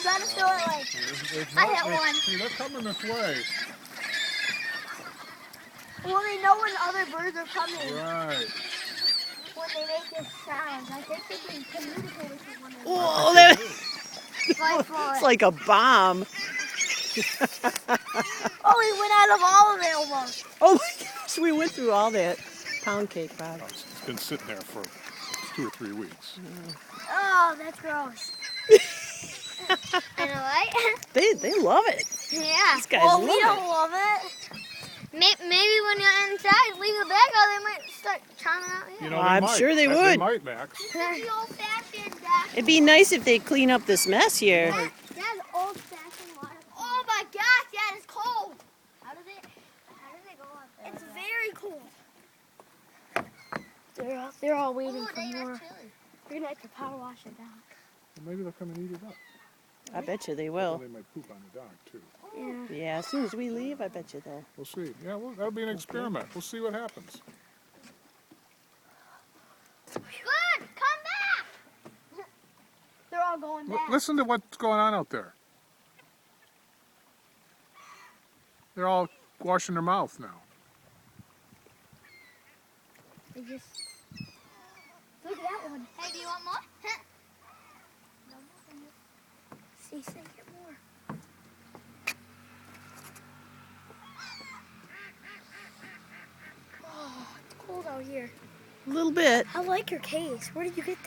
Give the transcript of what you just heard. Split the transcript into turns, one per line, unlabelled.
trying to throw it like I hit one.
See, they're coming this way.
Well, they know when other birds are coming.
Right.
When they make this sound, I think they can communicate with one another.
Whoa, that,
It's
it's like a bomb.
Oh, we went out of all of it almost.
Oh my gosh, we went through all that pound cake, Bob.
It's been sitting there for 2 or 3 weeks.
Oh, that's gross. I know, right?
They love it.
Yeah.
These guys
well,
love
we don't
it.
love it. Maybe when you're inside, leave the bag out, they might start chiming out here.
You know,
Well,
they
I'm
might.
sure they
They
would.
might, Max.
That's the old-fashioned back.
It'd be nice if they clean up this mess here.
Right.
That's old-fashioned water. Oh my gosh, that is cold. How does it go up there? It's very cold. They're all waiting for more. We're gonna have to power wash it down.
Well, maybe they'll come and eat it up.
I bet you they
Well,
will.
they might poop on the dock, too.
Yeah.
Yeah, as soon as we leave, I bet you they'll.
We'll see. Yeah, well, that'll be an experiment. We'll see what happens.
Good, come back. They're all going back.
Listen to what's going on out there. They're all washing their mouth now.
They just look at that one. Hey, do you want more? See, get more. Oh, it's cold out here.
A little bit.
I like your case. Where did you get that?